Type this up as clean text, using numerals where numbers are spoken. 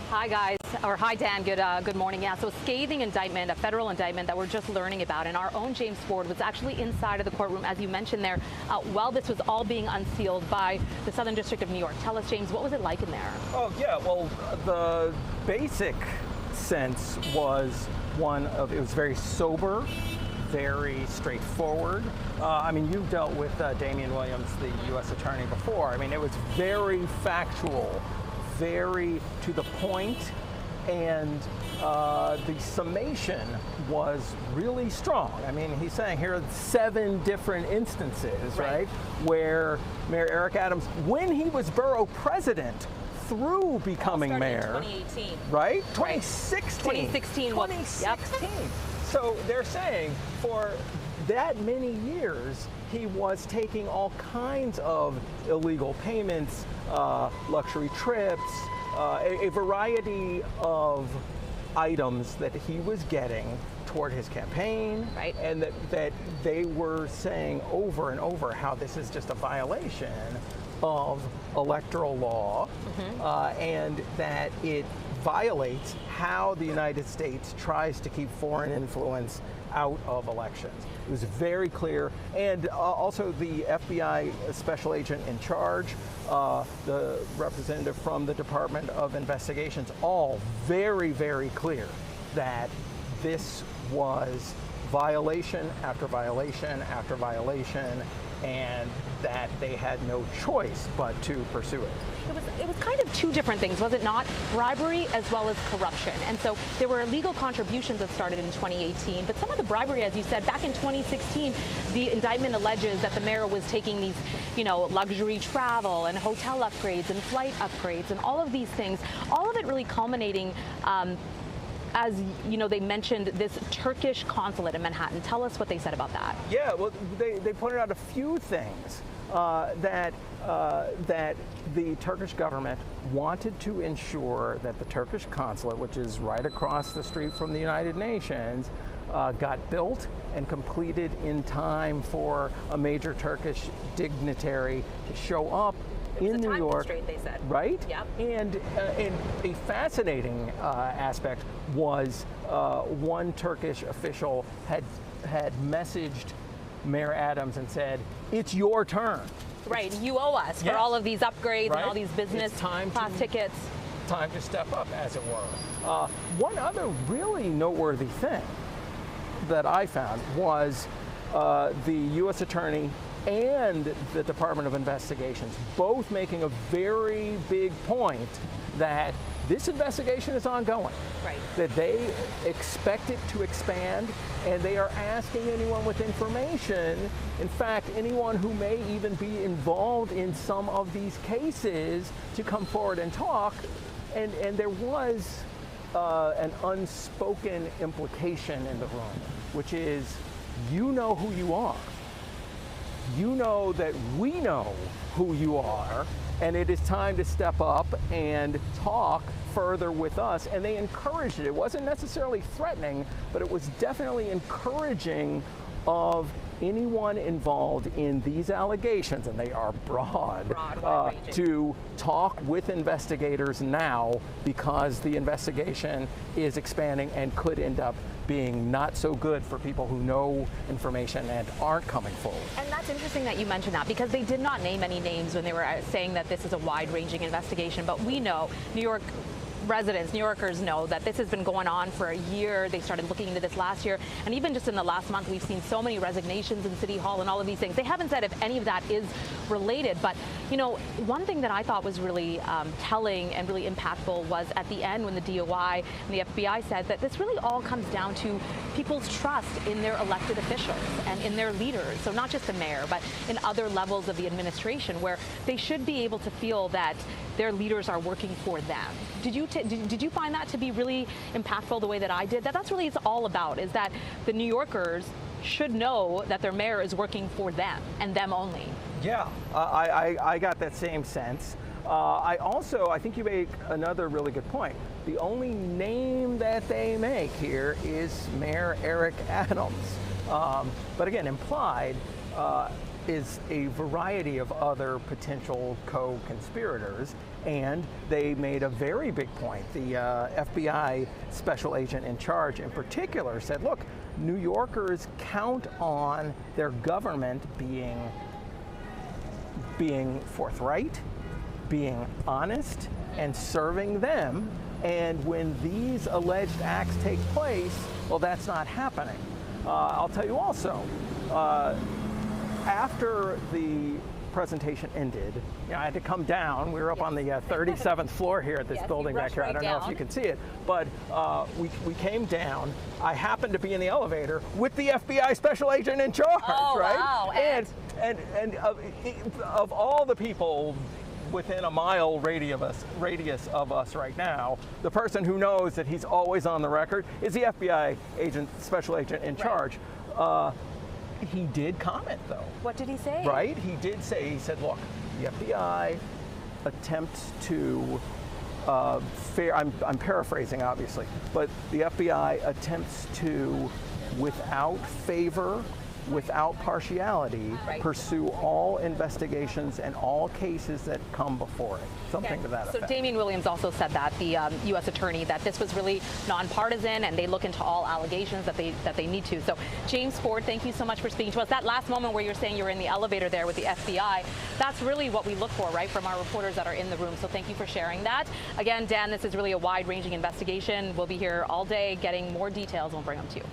Hi guys, or hi Dan, good morning. Yeah, so scathing indictment, a federal indictment that we're just learning about, and our own James Ford was actually inside of the courtroom, as you mentioned there, while this was all being unsealed by the Southern District of New York. Tell us, James, what was it like in there? Oh yeah, well, the basic sense was one of, it was very sober, very straightforward. I mean, you've dealt with Damian Williams, the U.S. Attorney, before. I mean, it was very factual, very to the point, and the summation was really strong. I mean, he's saying here are 7 different instances, right, where Mayor Eric Adams, when he was borough president, through becoming mayor, 2018, right? 2016. 2016. 2016. So they're saying for that many years, he was taking all kinds of illegal payments, luxury trips, a variety of items that he was getting toward his campaign, right, and that they were saying over and over how this is just a violation of electoral law, and that it violates how the United States tries to keep foreign influence out of elections. It was very clear, and also the FBI special agent in charge, the representative from the Department of Investigations, all very, very clear that this was violation after violation after violation, and that they had no choice but to pursue it. It was kind of 2 different things, was it not? Bribery as well as corruption. And so there were illegal contributions that started in 2018, but some of the bribery, as you said, back in 2016, the indictment alleges that the mayor was taking these, luxury travel and hotel upgrades and flight upgrades and all of these things, all of it really culminating as they mentioned this Turkish consulate in Manhattan. Tell us what they said about that. Yeah, well, they pointed out a few things that the Turkish government wanted to ensure that the Turkish consulate, which is right across the street from the United Nations, got built and completed in time for a major Turkish dignitary to show up in New York, they said. Right? Yep. And a fascinating aspect was one Turkish official had messaged Mayor Adams and said, "It's your turn." Right, you owe us for all of these upgrades and all these business class tickets. Time to step up, as it were. One other really noteworthy thing that I found was the U.S. Attorney and the Department of Investigations both making a very big point that this investigation is ongoing, that they expect it to expand, and they are asking anyone with information, in fact, anyone who may even be involved in some of these cases, to come forward and talk. And there was an unspoken implication in the room, which is, you know who you are. You know that we know who you are, and it is time to step up and talk further with us. And they encouraged it. It wasn't necessarily threatening, but it was definitely encouraging of anyone involved in these allegations, and they are broad, to talk with investigators now, because the investigation is expanding and could end up being not so good for people who know information and aren't coming forward. And that's interesting that you mentioned that, because they did not name any names when they were saying that this is a wide-ranging investigation, but we know, New York residents, New Yorkers know that this has been going on for a year. They started looking into this last year, and even just in the last month, we've seen so many resignations in City Hall and all of these things. They haven't said if any of that is related, but one thing that I thought was really telling and really impactful was at the end when the DOI and the FBI said that this really all comes down to people's trust in their elected officials and in their leaders. So not just the mayor, but in other levels of the administration, where they should be able to feel that their leaders are working for them. Did you find that to be really impactful the way that I did? That's really it's all about, is that the New Yorkers should know that their mayor is working for them and them only. Yeah, I got that same sense. I think you make another really good point. The only name that they make here is Mayor Eric Adams. But again, implied is a variety of other potential co-conspirators, and they made a very big point. The FBI special agent in charge in particular said, look, New Yorkers count on their government being forthright, being honest, and serving them. And when these alleged acts take place, well, that's not happening. I'll tell you also, after the presentation ended, I had to come down. We were up on the 37th floor here at this building back here. I don't know if you can see it, but we came down. I happened to be in the elevator with the FBI special agent in charge, right? Wow. And of all the people within a mile radius of us right now, the person who knows that he's always on the record is the FBI special agent in charge. He did comment, though. What did he say? Right? He did say, he said, look, the FBI attempts to, I'm paraphrasing, obviously, but the FBI attempts to, without favor, without partiality, pursue all investigations and all cases that come before it. Something to that effect. So Damian Williams also said that, the U.S. attorney, that this was really nonpartisan and they look into all allegations that they need to. So James Ford, thank you so much for speaking to us. That last moment where you're saying you were in the elevator there with the FBI, that's really what we look for, right, from our reporters that are in the room. So thank you for sharing that. Again, Dan, this is really a wide-ranging investigation. We'll be here all day getting more details. We'll bring them to you.